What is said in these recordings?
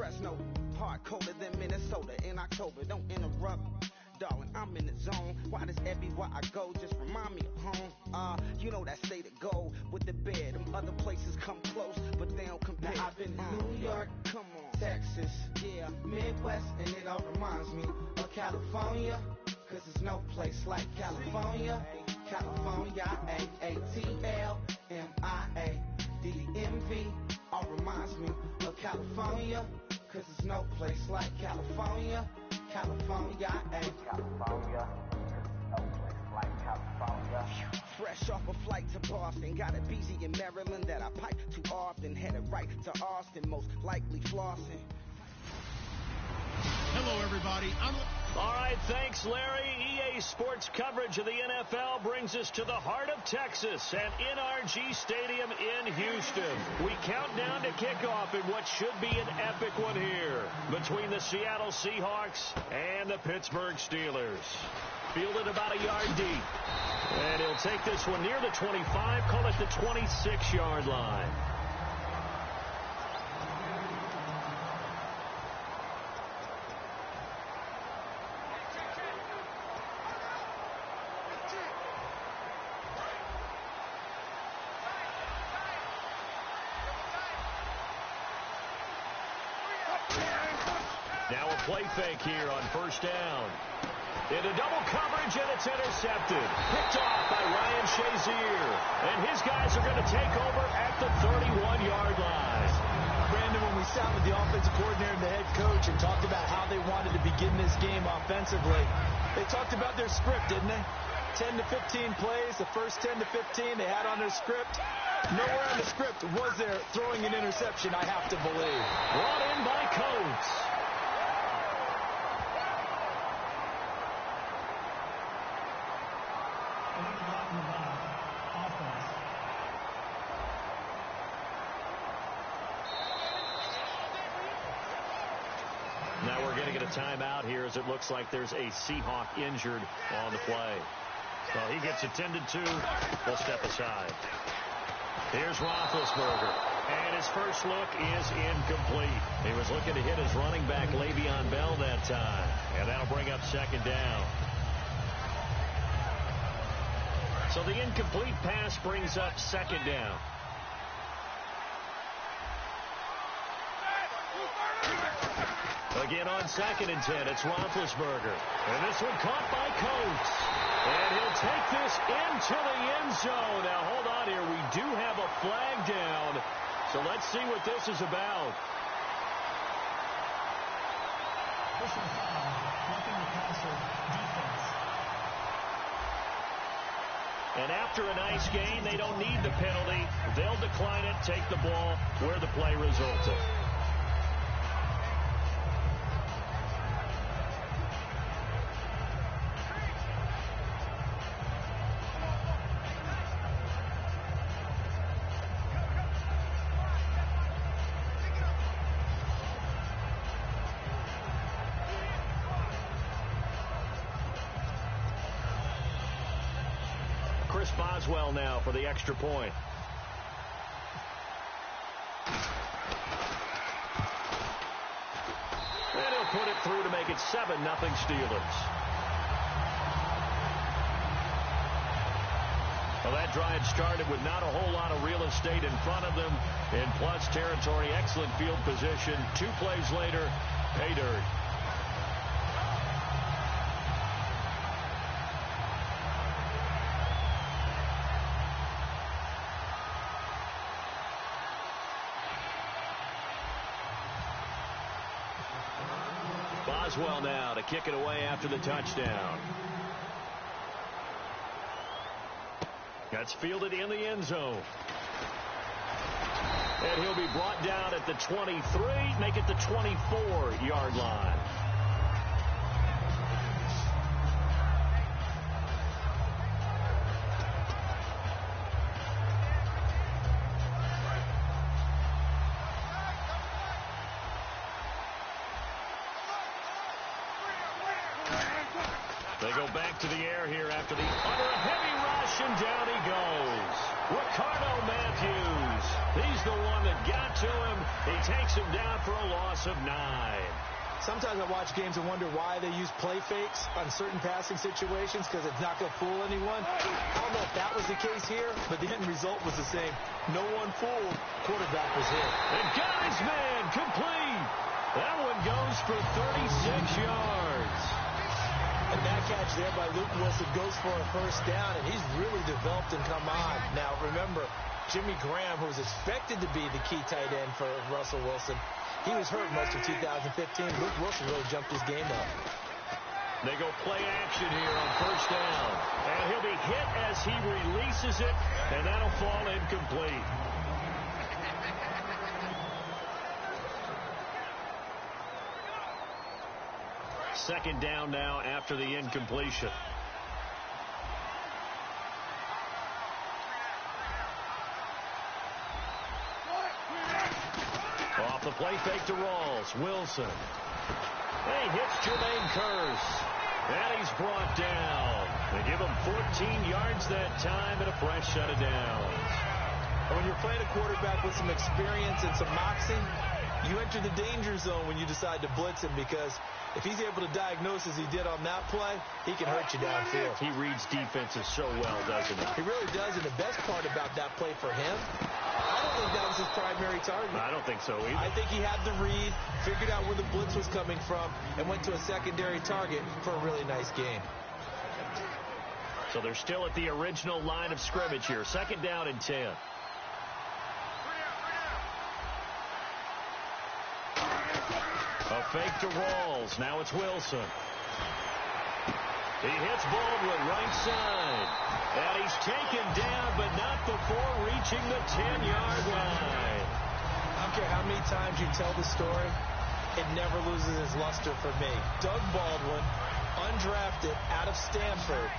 Fresno, hard colder than Minnesota in October. Don't interrupt, darling, I'm in the zone. Why does everywhere I go just remind me of home? You know that state of gold with the bed. Them other places come close, but they don't compare. Now I've been to New York, come on, Texas, yeah, Midwest, and it all reminds me of California. Cause there's no place like California. California, A-A-T-L-M-I-A-D-D-M-V. All reminds me of California. Cause there's no place like California. California, California. No place like California. Fresh off a flight to Boston. Got a BZ in Maryland that I pipe too often. Headed right to Austin, most likely flossing. Hello, everybody. All right, thanks, Larry. EA Sports coverage of the NFL brings us to the heart of Texas at NRG Stadium in Houston. We count down to kickoff in what should be an epic one here between the Seattle Seahawks and the Pittsburgh Steelers. Fielded about a yard deep. And he'll take this one near the 25, call it the 26-yard line. Now a play fake here on first down. Into double coverage, and it's intercepted. Picked off by Ryan Shazier. And his guys are going to take over at the 31-yard line. Brandon, when we sat with the offensive coordinator and the head coach and talked about how they wanted to begin this game offensively, they talked about their script, didn't they? 10 to 15 plays, the first 10 to 15 they had on their script. Nowhere on the script was there throwing an interception, I have to believe. Brought in by Coates. Now we're going to get a timeout here as it looks like there's a Seahawk injured on the play. Well, he gets attended to. We'll step aside. Here's Roethlisberger. And his first look is incomplete. He was looking to hit his running back, Le'Veon Bell, that time. And that'll bring up second down. So the incomplete pass brings up second down. Again on 2nd and 10, it's Roethlisberger. And this one caught by Coates. And he'll take this into the end zone. Now, hold on here. We do have a flag down. So let's see what this is about. And after a nice gain, they don't need the penalty. They'll decline it, take the ball where the play resulted. Boswell now for the extra point. And he'll put it through to make it 7-0 Steelers. Well, that drive started with not a whole lot of real estate in front of them. In plus territory, excellent field position. 2 plays later, pay dirt. Boswell now to kick it away after the touchdown. That's fielded in the end zone. And he'll be brought down at the 23, make it the 24-yard line. They go back to the air here after the under a heavy rush, and down he goes. Ricardo Matthews. He's the one that got to him. He takes him down for a loss of 9. Sometimes I watch games and wonder why they use play fakes on certain passing situations because it's not going to fool anyone. I don't know if that was the case here, but the end result was the same. No one fooled. Quarterback was hit. And got his man complete. That one goes for 36 yards. And that catch there by Luke Wilson goes for a first down, and he's really developed and come on. Now, remember, Jimmy Graham, who was expected to be the key tight end for Russell Wilson, he was hurt most of 2015. Luke Wilson really jumped his game up. They go play action here on first down. And he'll be hit as he releases it, and that'll fall incomplete. Second down now after the incompletion. Off the play fake to Rawls. Wilson. He hits Jermaine Kearse. And he's brought down. They give him 14 yards that time and a fresh set of downs. When you're playing a quarterback with some experience and some moxie, you enter the danger zone when you decide to blitz him, because if he's able to diagnose as he did on that play, he can hurt you downfield. He reads defenses so well, doesn't he? He really does, and the best part about that play for him, I don't think that was his primary target. I don't think so either. I think he had the read, figured out where the blitz was coming from, and went to a secondary target for a really nice game. So they're still at the original line of scrimmage here. Second down and 10. A fake to Rawls. Now it's Wilson. He hits Baldwin right side. And he's taken down, but not before reaching the 10-yard line. I don't care how many times you tell the story, it never loses its luster for me. Doug Baldwin, undrafted out of Stanford,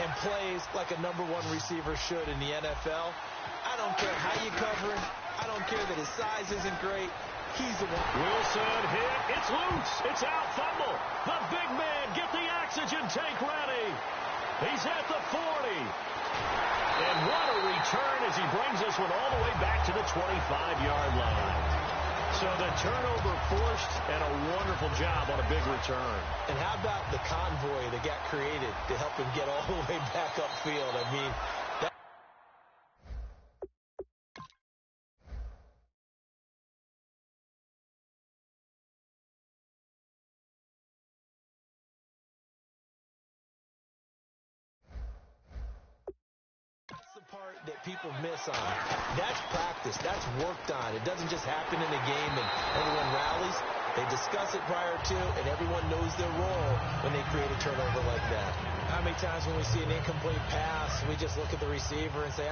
and plays like a #1 receiver should in the NFL. I don't care how you cover him. I don't care that his size isn't great. He's the one. Wilson hit. It's loose. It's out. Fumble. The big man. Get the oxygen tank ready. He's at the 40. And what a return as he brings this one all the way back to the 25-yard line. So the turnover forced, and a wonderful job on a big return. And how about the convoy that got created to help him get all the way back upfield? I mean, part that people miss on. That's practice. That's worked on. It doesn't just happen in a game and everyone rallies. They discuss it prior to, and everyone knows their role when they create a turnover like that. How many times when we see an incomplete pass, we just look at the receiver and say,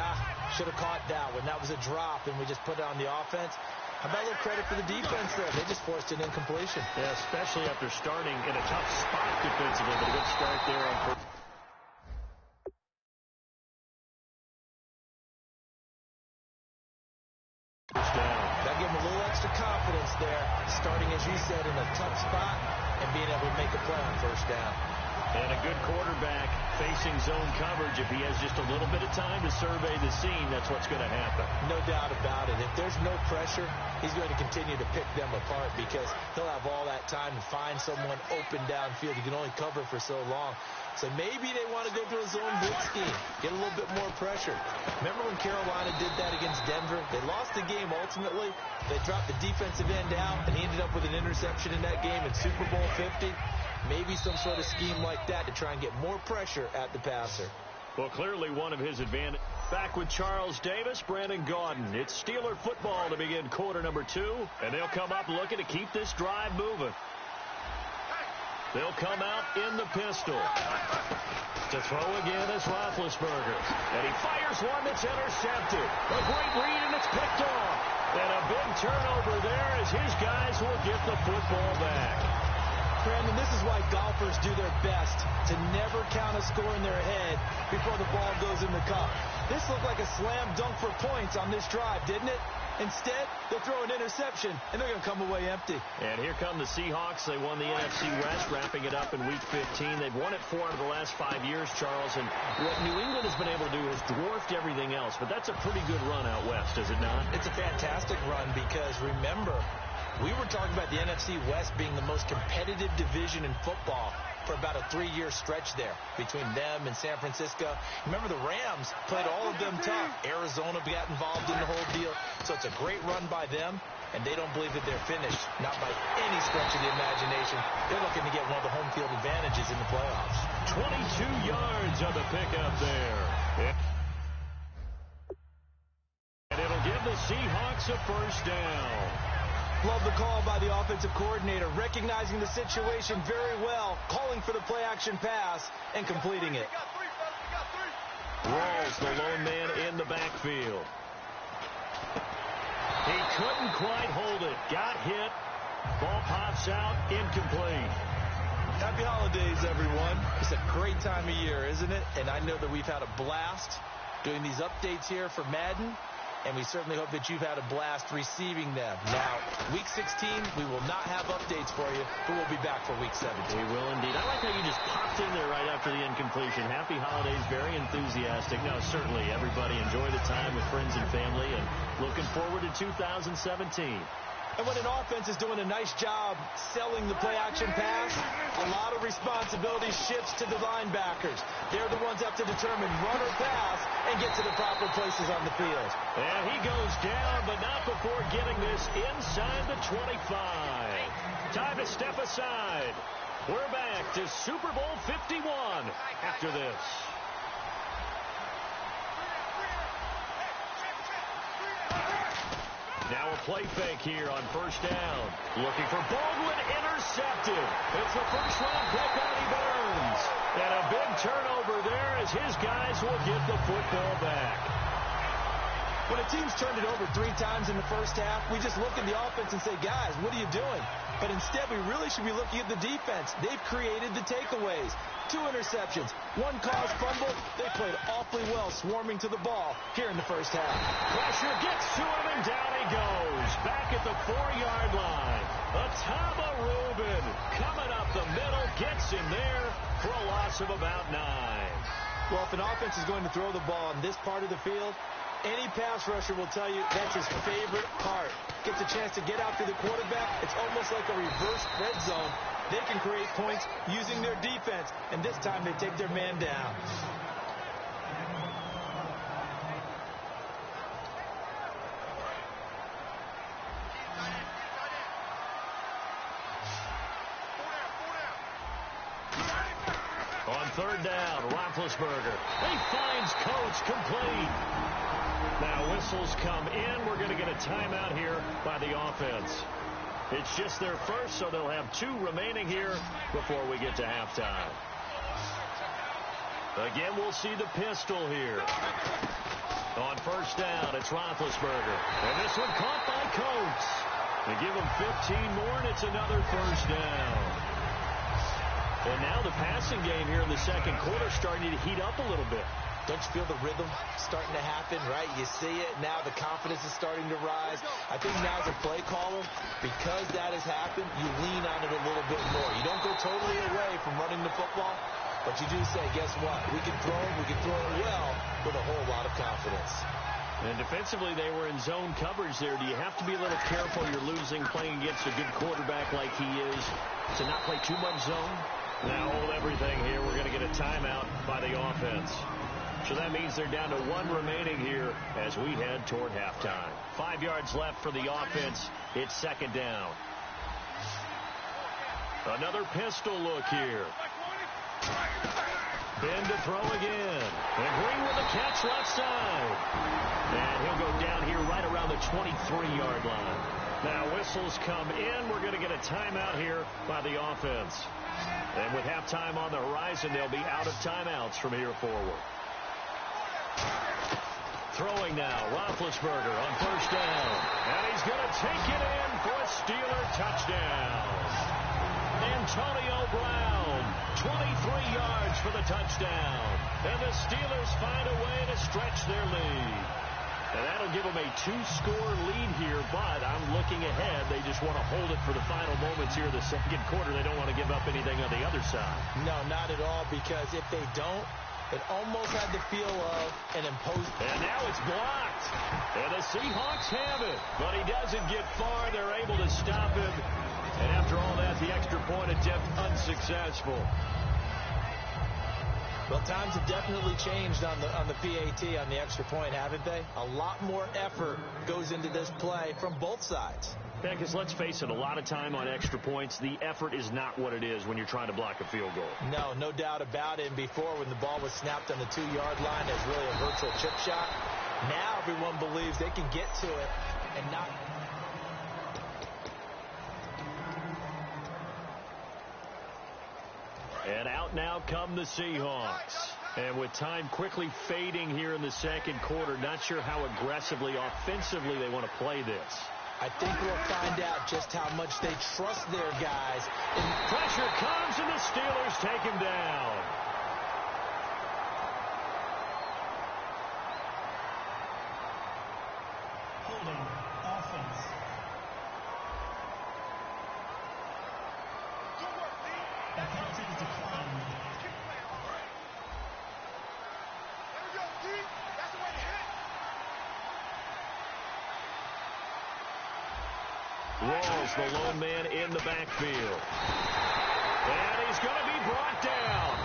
should have caught that one. That was a drop, and we just put it on the offense. How about a little credit for the defense there? They just forced an incompletion. Yeah, especially after starting in a tough spot defensively, but a good start there on first. That gave him a little extra confidence there, starting, as you said, in a tough spot and being able to make a play on first down. And a good quarterback facing zone coverage. If he has just a little bit of time to survey the scene, that's what's going to happen. No doubt about it. If there's no pressure, he's going to continue to pick them apart because he'll have all that time to find someone open downfield. You can only cover for so long. So maybe they want to go to a zone blitz scheme, get a little bit more pressure. Remember when Carolina did that against Denver? They lost the game ultimately. They dropped the defensive end out, and he ended up with an interception in that game in Super Bowl 50. Maybe some sort of scheme like that to try and get more pressure at the passer. Well, clearly one of his advantages. Back with Charles Davis, Brandon Gaudin. It's Steeler football to begin quarter number 2, and they'll come up looking to keep this drive moving. They'll come out in the pistol. To throw again is Roethlisberger. And he fires one that's intercepted. A great read, and it's picked off. And a big turnover there as his guys will get the football back. Brandon, this is why golfers do their best to never count a score in their head before the ball goes in the cup. This looked like a slam dunk for points on this drive, didn't it? Instead, they'll throw an interception, and they're going to come away empty. And here come the Seahawks. They won the NFC West, wrapping it up in Week 15. They've won it 4 out of the last 5 years, Charles, and what New England has been able to do has dwarfed everything else. But that's a pretty good run out west, is it not? It's a fantastic run because, remember, we were talking about the NFC West being the most competitive division in football for about a 3-year stretch there between them and San Francisco. Remember, the Rams played all of them tough. Arizona got involved in the whole deal. So it's a great run by them, and they don't believe that they're finished, not by any stretch of the imagination. They're looking to get one of the home field advantages in the playoffs. 22 yards on the pickup there. And it'll give the Seahawks a first down. Love the call by the offensive coordinator, recognizing the situation very well, calling for the play-action pass, and completing it. Rawls, the lone man in the backfield. He couldn't quite hold it. Got hit. Ball pops out, incomplete. Happy holidays, everyone. It's a great time of year, isn't it? And I know that we've had a blast doing these updates here for Madden. And we certainly hope that you've had a blast receiving them. Now, Week 16, we will not have updates for you, but we'll be back for Week 17. We will indeed. I like how you just popped in there right after the incompletion. Happy holidays, very enthusiastic. No, certainly, everybody enjoy the time with friends and family, and looking forward to 2017. And when an offense is doing a nice job selling the play-action pass, a lot of responsibility shifts to the linebackers. They're the ones that have to determine run or pass and get to the proper places on the field. And he goes down, but not before getting this inside the 25. Time to step aside. We're back to Super Bowl 51 after this. Now a play fake here on first down. Looking for Baldwin, intercepted. It's the first-round pick, Artie Burns. And a big turnover there as his guys will get the football back. When a team's turned it over 3 times in the first half, we just look at the offense and say, guys, what are you doing? But instead, we really should be looking at the defense. They've created the takeaways. 2 interceptions, 1 caused fumble. They played awfully well swarming to the ball here in the first half. Pressure gets to him, and down he goes. Back at the 4-yard line. Atama Rubin coming up the middle, gets him there for a loss of about 9. Well, if an offense is going to throw the ball in this part of the field, any pass rusher will tell you that's his favorite part. Gets a chance to get out to the quarterback. It's almost like a reverse red zone. They can create points using their defense, and this time they take their man down. On third down, Roethlisberger. He finds Coates complete. Now whistles come in. We're going to get a timeout here by the offense. It's just their first, so they'll have 2 remaining here before we get to halftime. Again, we'll see the pistol here. On first down, it's Roethlisberger. And this one caught by Coates. They give him 15 more, and it's another first down. And now the passing game here in the second quarter starting to heat up a little bit. Don't you feel the rhythm starting to happen, right? You see it. Now the confidence is starting to rise. I think now as a play caller, because that has happened, you lean on it a little bit more. You don't go totally away from running the football, but you do say, guess what? We can throw it. We can throw it well with a whole lot of confidence. And defensively, they were in zone coverage there. Do you have to be a little careful? You're losing playing against a good quarterback like he is to not play too much zone? Now hold everything here. We're going to get a timeout by the offense. So that means they're down to 1 remaining here as we head toward halftime. 5 yards left for the offense. It's second down. Another pistol look here. Ben to throw again. And Green with a catch left side. And he'll go down here right around the 23-yard line. Now whistles come in. We're going to get a timeout here by the offense. And with halftime on the horizon, they'll be out of timeouts from here forward. Throwing now, Roethlisberger on first down. And he's going to take it in for a Steeler touchdown. Antonio Brown, 23 yards for the touchdown. And the Steelers find a way to stretch their lead. And that'll give them a 2-score lead here, but I'm looking ahead. They just want to hold it for the final moments here of the second quarter. They don't want to give up anything on the other side. No, not at all, because if they don't, it almost had the feel of an imposed. And now it's blocked. And the Seahawks have it. But he doesn't get far. They're able to stop him. And after all that, the extra point attempt unsuccessful. Well, times have definitely changed on the PAT, on the extra point, haven't they? A lot more effort goes into this play from both sides. Yeah, because let's face it, a lot of time on extra points, the effort is not what it is when you're trying to block a field goal. No doubt about it. And before, when the ball was snapped on the 2-yard line, as really a virtual chip shot. Now everyone believes they can get to it and not. And out now come the Seahawks. And with time quickly fading here in the second quarter, not sure how aggressively, offensively they want to play this. I think we'll find out just how much they trust their guys. And pressure comes, and the Steelers take him down. Holding offense. That penalty is declined. Rawls, the lone man in the backfield. And he's going to be brought down.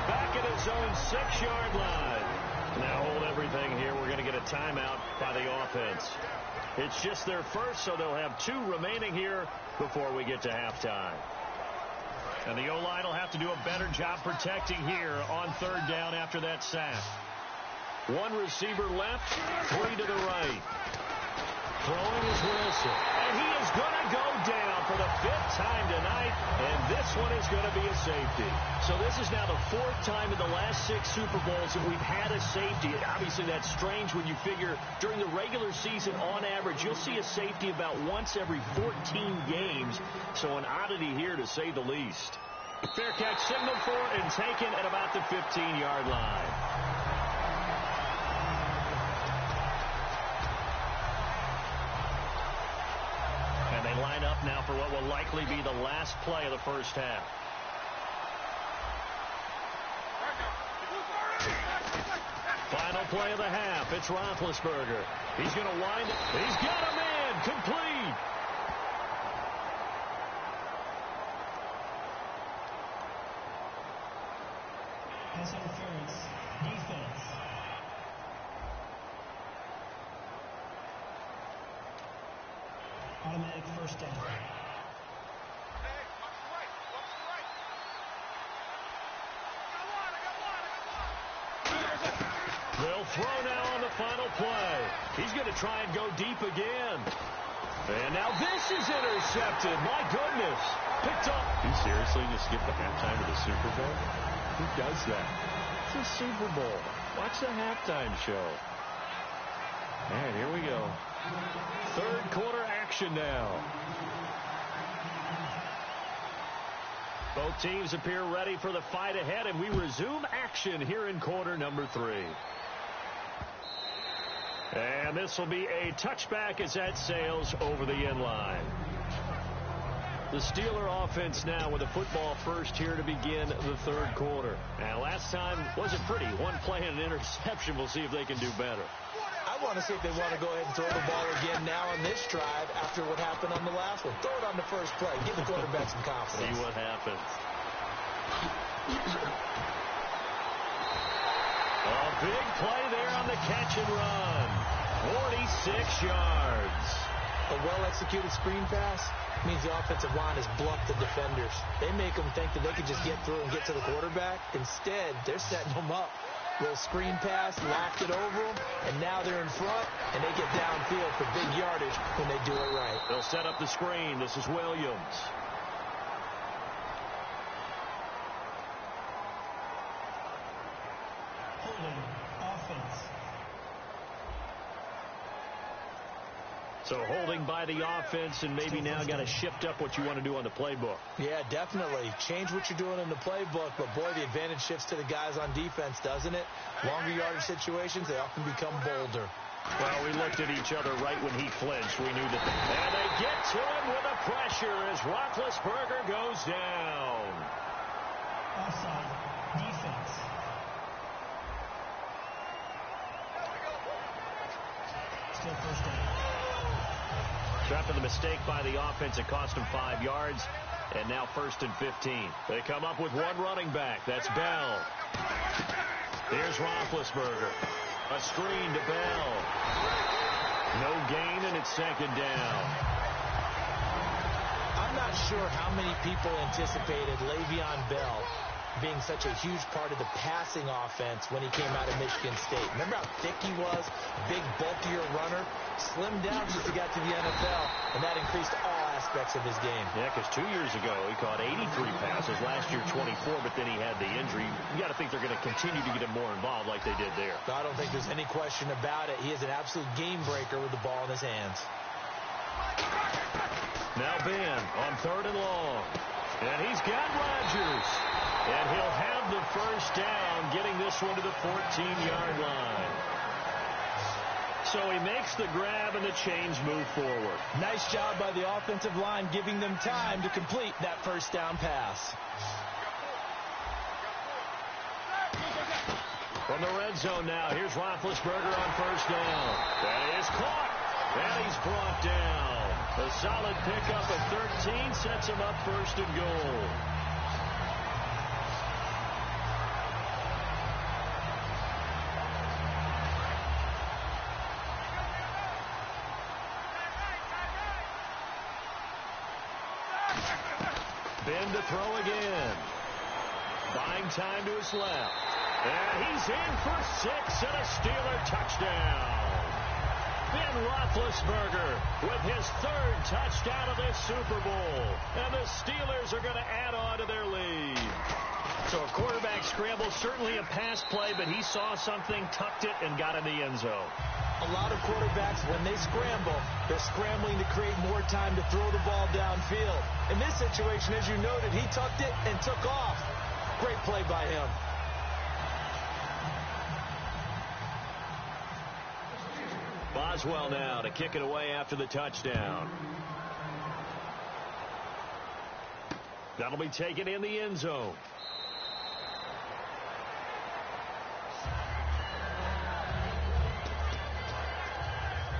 Back at his own 6-yard line. Now hold everything here. We're going to get a timeout by the offense. It's just their first, so they'll have 2 remaining here before we get to halftime. And the O-line will have to do a better job protecting here on 3rd down after that sack. 1 receiver left, 3 to the right. Throwing is Wilson. And he is going to go down for the 5th time tonight. And this one is going to be a safety. So this is now the 4th time in the last 6 Super Bowls that we've had a safety. And obviously that's strange when you figure during the regular season, on average, you'll see a safety about once every 14 games. So an oddity here, to say the least. Fair catch signaled for and taken at about the 15-yard line. And they line up now for what will likely be the last play of the first half. Final play of the half. It's Roethlisberger. He's going to wind it. He's got a man. Complete. Pass interference. Defense. Automatic first down. They'll throw now on the final play. He's going to try and go deep again. And now this is intercepted. My goodness. Picked up. You seriously just skip the halftime of the Super Bowl? Who does that? It's a Super Bowl. Watch the halftime show. All right, here we go. 3rd quarter action now. Both teams appear ready for the fight ahead, and we resume action here in quarter number 3. And this will be a touchback as that sails over the end line. The Steeler offense now with a football first here to begin the 3rd quarter. And last time wasn't pretty. 1 play and an interception. We'll see if they can do better. I want to see if they want to go ahead and throw the ball again now on this drive after what happened on the last one. Throw it on the first play. Give the quarterback some confidence. See what happens. A big play there on the catch and run. 46 yards. A well-executed screen pass means the offensive line has bluffed the defenders. They make them think that they can just get through and get to the quarterback. Instead, they're setting them up. Little screen pass, locked it over them, and now they're in front, and they get downfield for big yardage when they do it right. They'll set up the screen. This is Williams. Holding offense. So holding by the offense, and maybe now got to shift up what you want to do on the playbook. Yeah, definitely. Change what you're doing in the playbook, but boy, the advantage shifts to the guys on defense, doesn't it? Longer yardage situations, they often become bolder. Well, we looked at each other right when he flinched. We knew that. And they get to him with a pressure as Roethlisberger goes down. Offside. Defense. Still first down. After the mistake by the offense, it cost him 5 yards. And now 1st and 15. They come up with one running back. That's Bell. Here's Roethlisberger. A screen to Bell. No gain, and it's 2nd down. I'm not sure how many people anticipated Le'Veon Bell being such a huge part of the passing offense when he came out of Michigan State. Remember how thick he was? Big, bulkier runner. Slimmed down since he got to the NFL, and that increased all aspects of his game. Yeah, because 2 years ago, he caught 83 passes. Last year, 24, but then he had the injury. You got to think they're going to continue to get him more involved like they did there. I don't think there's any question about it. He is an absolute game breaker with the ball in his hands. Now Ben on 3rd and long. And he's got Rodgers. And he'll have the first down, getting this one to the 14-yard line. So he makes the grab and the chains move forward. Nice job by the offensive line giving them time to complete that first down pass. From the red zone now, here's Roethlisberger on 1st down. That is caught. And he's brought down. A solid pickup of 13 sets him up 1st and goal. Ben to throw again. Buying time to his left. And he's in for 6 and a Steeler touchdown. Ben Roethlisberger with his 3rd touchdown of this Super Bowl. And the Steelers are going to add on to their lead. So a quarterback scramble, certainly a pass play, but he saw something, tucked it, and got in the end zone. A lot of quarterbacks, when they scramble, they're scrambling to create more time to throw the ball downfield. In this situation, as you noted, he tucked it and took off. Great play by him. Boswell now to kick it away after the touchdown. That'll be taken in the end zone.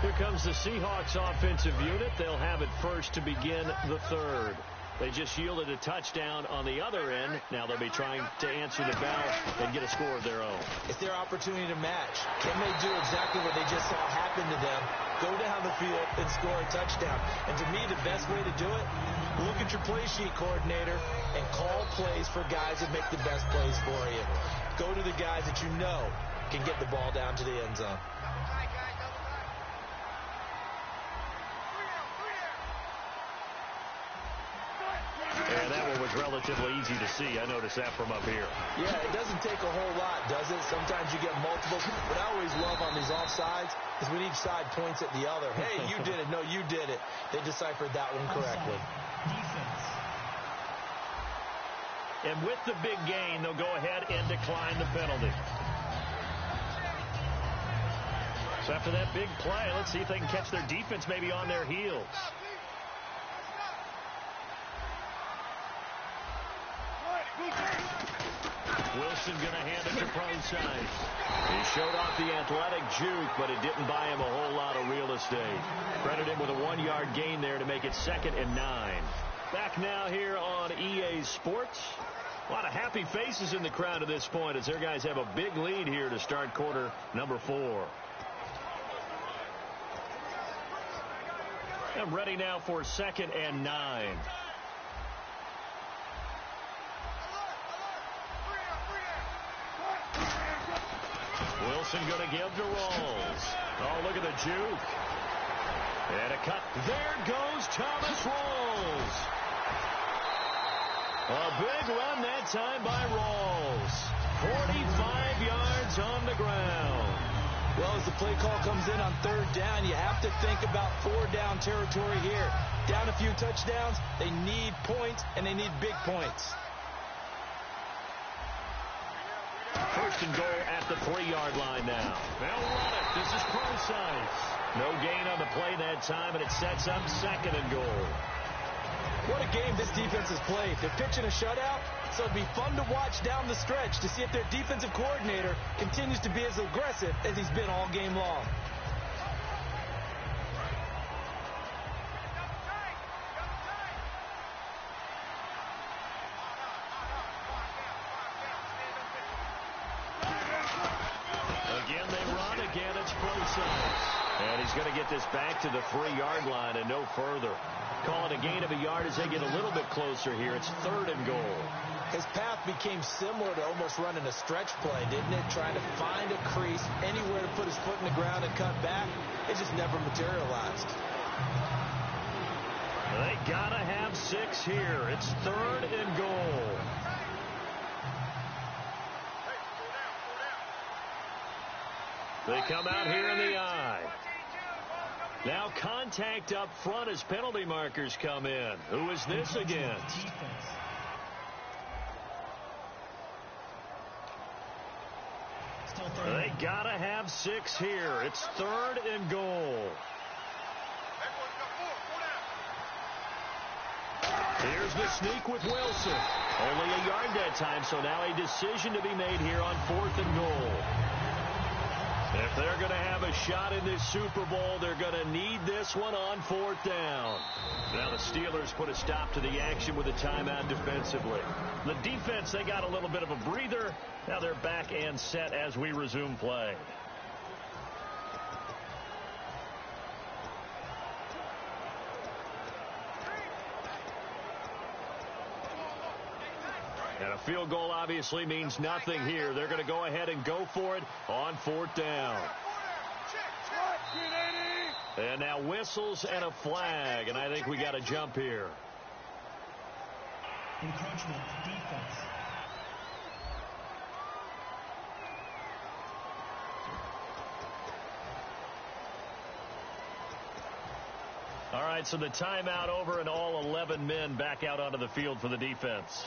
Here comes the Seahawks offensive unit. They'll have it first to begin the 3rd. They just yielded a touchdown on the other end. Now they'll be trying to answer the bell and get a score of their own. It's their opportunity to match. Can they do exactly what they just saw happen to them? Go down the field and score a touchdown. And to me, the best way to do it, look at your play sheet coordinator and call plays for guys that make the best plays for you. Go to the guys that you know can get the ball down to the end zone. And that one was relatively easy to see. I noticed that from up here. Yeah, it doesn't take a whole lot, does it? Sometimes you get multiple. What I always love on these offsides is when each side points at the other. Hey, you did it. No, you did it. They deciphered that one correctly. Defense. And with the big gain, they'll go ahead and decline the penalty. So after that big play, let's see if they can catch their defense maybe on their heels. Wilson going to hand it to Procise. He showed off the athletic juke, but it didn't buy him a whole lot of real estate. Credit him with a 1-yard gain there to make it 2nd and 9. Back now here on EA Sports. A lot of happy faces in the crowd at this point as their guys have a big lead here to start quarter number 4. And ready now for 2nd and 9. Wilson going to give to Rawls. Oh, look at the juke. And a cut. There goes Thomas Rawls. A big run that time by Rawls. 45 yards on the ground. Well, as the play call comes in on 3rd down, you have to think about 4-down territory here. Down a few touchdowns, they need points, and they need big points. First and goal at the 3-yard line now. They'll run it. This is Procise. No gain on the play that time, and it sets up second and goal. What a game this defense has played. They're pitching a shutout, so it'll be fun to watch down the stretch to see if their defensive coordinator continues to be as aggressive as he's been all game long. Again, they run. Again, it's Procise. And he's going to get this back to the 3-yard line and no further. Call it a gain of a yard as they get a little bit closer here. It's third and goal. His path became similar to almost running a stretch play, didn't it? Trying to find a crease, anywhere to put his foot in the ground and cut back. It just never materialized. They got to have 6 here. It's third and goal. They come out here in the eye. Now contact up front as penalty markers come in. Who is this against? They got to have 6 here. It's third and goal. Here's the sneak with Wilson. Only a yard that time, so now a decision to be made here on 4th and goal. If they're going to have a shot in this Super Bowl, they're going to need this one on 4th down. Now the Steelers put a stop to the action with a timeout defensively. The defense, they got a little bit of a breather. Now they're back and set as we resume play. And a field goal obviously means nothing here. They're going to go ahead and go for it on 4th down. And now whistles and a flag, and I think we got a jump here. Encroachment defense. All right, so the timeout over and all 11 men back out onto the field for the defense.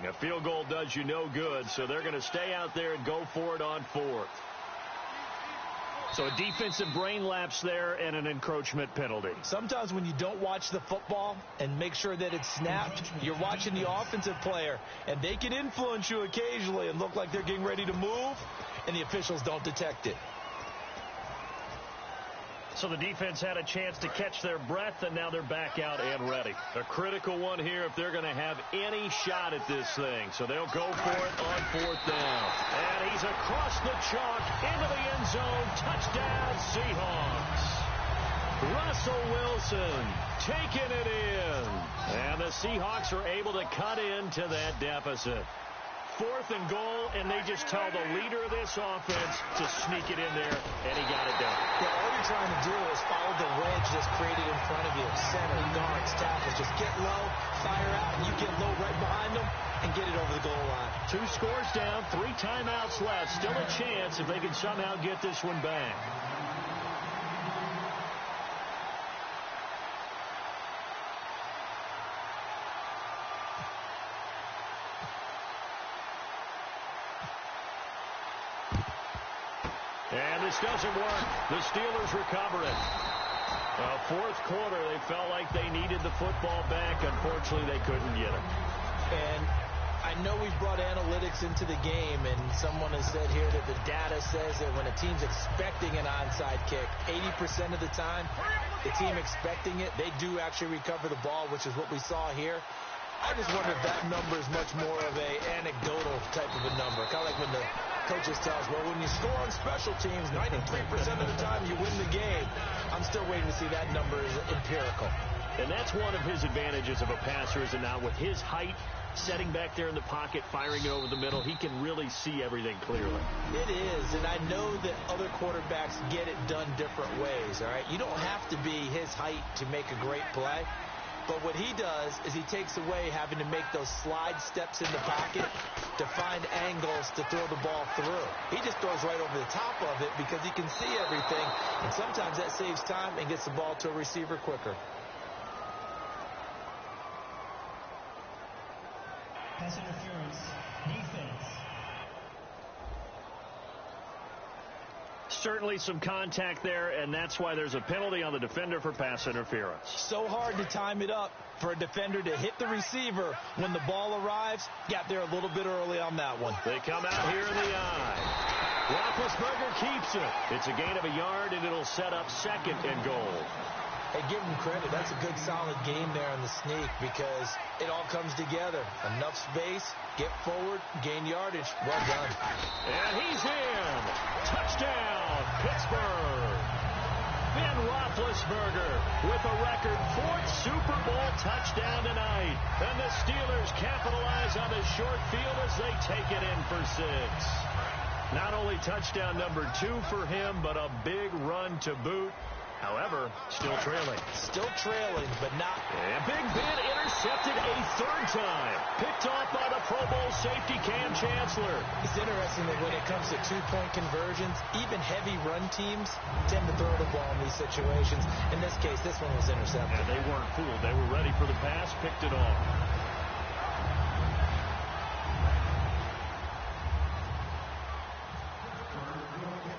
A field goal does you no good, so they're going to stay out there and go for it on 4th. So a defensive brain lapse there and an encroachment penalty. Sometimes when you don't watch the football and make sure that it's snapped, you're watching the offensive player, and they can influence you occasionally and look like they're getting ready to move, and the officials don't detect it. So the defense had a chance to catch their breath, and now they're back out and ready. A critical one here if they're going to have any shot at this thing. So they'll go for it on 4th down. And he's across the chalk into the end zone. Touchdown, Seahawks. Russell Wilson taking it in. And the Seahawks are able to cut into that deficit. 4th and goal, and they just tell the leader of this offense to sneak it in there, and he got it done. Yeah, all you're trying to do is follow the wedge that's created in front of you. Center, guards, tackles. Just get low, fire out, and you get low right behind them and get it over the goal line. 2 scores down, 3 timeouts left. Still a chance if they can somehow get this one back. And this doesn't work. The Steelers recover it. 4th quarter, they felt like they needed the football back. Unfortunately, they couldn't get it. And I know we've brought analytics into the game, and someone has said here that the data says that when a team's expecting an onside kick, 80% of the time, the team expecting it, they do actually recover the ball, which is what we saw here. I just wonder if that number is much more of a anecdotal type of a number. Kind of like when the coaches tell us, well, when you score on special teams, 93% of the time you win the game. I'm still waiting to see that number is empirical. And that's one of his advantages of a passer, is that now with his height, setting back there in the pocket, firing it over the middle, he can really see everything clearly. It is, and I know that other quarterbacks get it done different ways, all right? You don't have to be his height to make a great play. But what he does is he takes away having to make those slide steps in the pocket to find angles to throw the ball through. He just throws right over the top of it because he can see everything, and sometimes that saves time and gets the ball to a receiver quicker. pass interference. Defense. Certainly some contact there, and that's why there's a penalty on the defender for pass interference. So hard to time it up for a defender to hit the receiver when the ball arrives. Got there a little bit early on that one. They come out here in the eye. Roethlisberger keeps it. It's a gain of a yard, and it'll set up second and goal. Hey, give him credit. That's a good, solid game there on the sneak because it all comes together. Enough space, get forward, gain yardage. Well done. And he's in. Touchdown, Pittsburgh. Ben Roethlisberger with a record 4th Super Bowl touchdown tonight. And the Steelers capitalize on the short field as they take it in for 6. Not only touchdown number 2 for him, but a big run to boot. However, still trailing. Still trailing, but not. And Big Ben intercepted a 3rd time. Picked off by the Pro Bowl safety Cam Chancellor. It's interesting that when it comes to 2-point conversions, even heavy run teams tend to throw the ball in these situations. In this case, this one was intercepted. And they weren't fooled. They were ready for the pass, picked it off.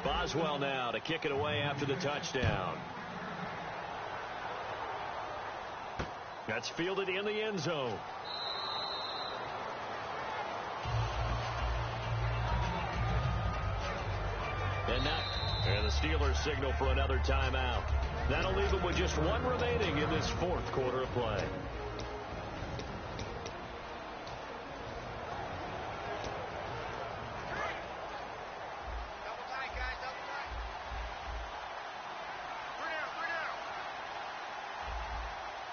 Boswell now to kick it away after the touchdown. That's fielded in the end zone. And the Steelers signal for another timeout. That'll leave them with just 1 remaining in this 4th quarter of play.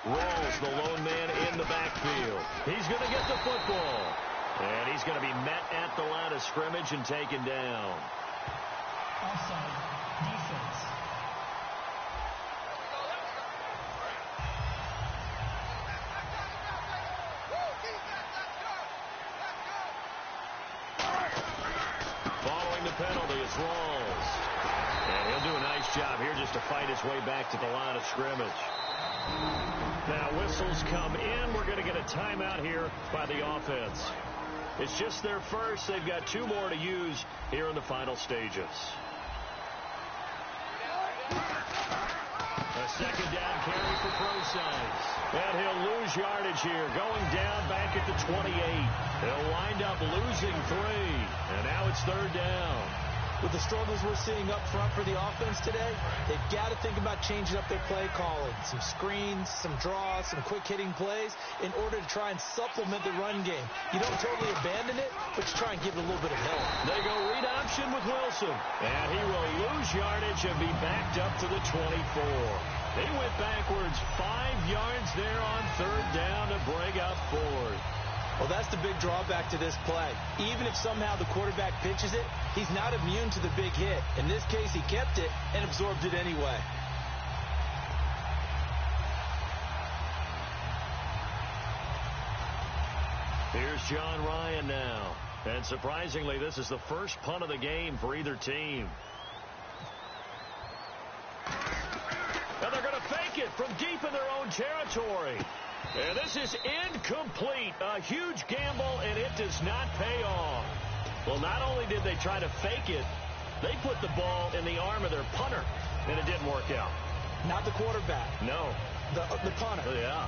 Rolls the lone man in the backfield. He's going to get the football. And he's going to be met at the line of scrimmage and taken down. Offside. Defense. Following the penalty, it's Rawls. And he'll do a nice job here just to fight his way back to the line of scrimmage. Now whistles come in. We're going to get a timeout here by the offense. It's just their first. They've got 2 more to use here in the final stages. A 2nd down carry for Procise. And he'll lose yardage here. Going down back at the 28. He'll wind up losing 3. And now it's 3rd down. With the struggles we're seeing up front for the offense today, they've got to think about changing up their play calling. Some screens, some draws, some quick-hitting plays in order to try and supplement the run game. You don't totally abandon it, but you try and give it a little bit of help. They go read option with Wilson. And he will lose yardage and be backed up to the 24. They went backwards 5 yards there on 3rd down to bring up 4th. Well, that's the big drawback to this play. Even if somehow the quarterback pitches it, he's not immune to the big hit. In this case, he kept it and absorbed it anyway. Here's John Ryan now. And surprisingly, this is the first punt of the game for either team. And they're going to fake it from deep in their own territory. And this is incomplete. A huge gamble, and it does not pay off. Well, not only did they try to fake it, they put the ball in the arm of their punter, and it didn't work out. Not the quarterback. No. The punter. Yeah.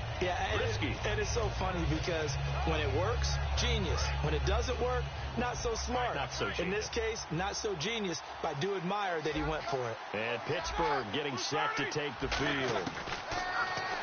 Risky. And it's so funny because when it works, genius. When it doesn't work, not so smart. Not so genius. In this case, not so genius, but I do admire that he went for it. And Pittsburgh getting set to take the field.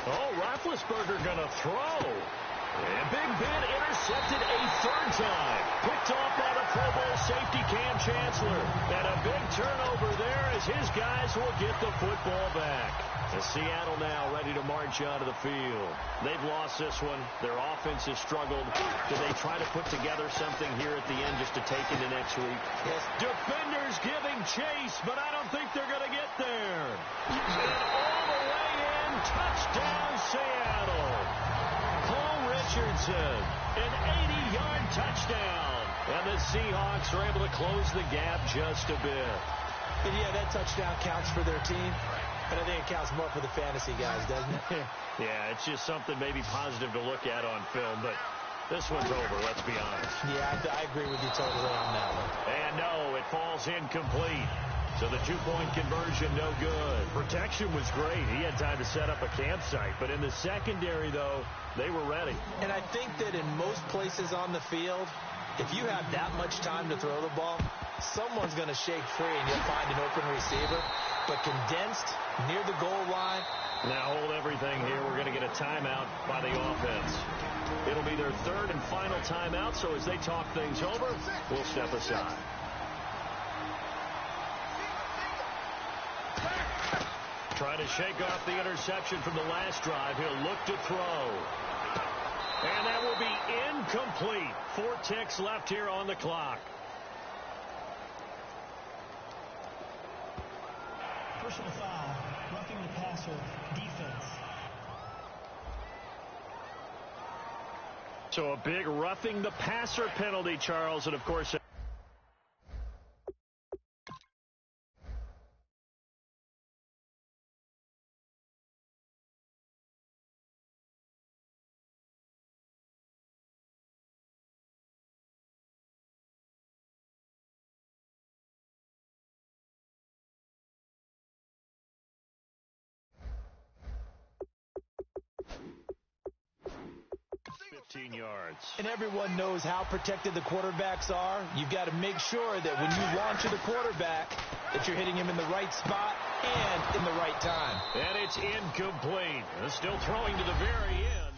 Oh, Roethlisberger going to throw. And Big Ben intercepted a 3rd time. Picked off by the Pro Bowl safety Cam Chancellor. And a big turnover there as his guys will get the football back. And Seattle now ready to march out of the field. They've lost this one. Their offense has struggled. Do they try to put together something here at the end just to take into next week? Yes. Defenders giving chase, but I don't think they're going to get there. And all the way in, touchdown Seattle. Paul Richardson, an 80-yard touchdown. And the Seahawks are able to close the gap just a bit. And yeah, that touchdown counts for their team. But I think it counts more for the fantasy guys, doesn't it? Yeah, it's just something maybe positive to look at on film. But This one's over, let's be honest. Yeah, I agree with you totally on that one. And no, it falls incomplete. So the two-point conversion, no good. Protection was great. He had time to set up a campsite. But in the secondary, though, they were ready. And I think that in most places on the field, if you have that much time to throw the ball, someone's going to shake free and you'll find an open receiver. But condensed, near the goal line. Now hold everything here. We're going to get a timeout by the offense. It'll be their third and final timeout, so as they talk things over, we'll step aside. Trying to shake off the interception from the last drive. He'll look to throw. And that will be incomplete. 4 ticks left here on the clock. Personal foul, roughing the passer, defense. So a big roughing the passer penalty, Charles, and of course... yards. And everyone knows how protected the quarterbacks are. You've got to make sure that when you launch at the quarterback, that you're hitting him in the right spot and in the right time. And it's incomplete. Still throwing to the very end.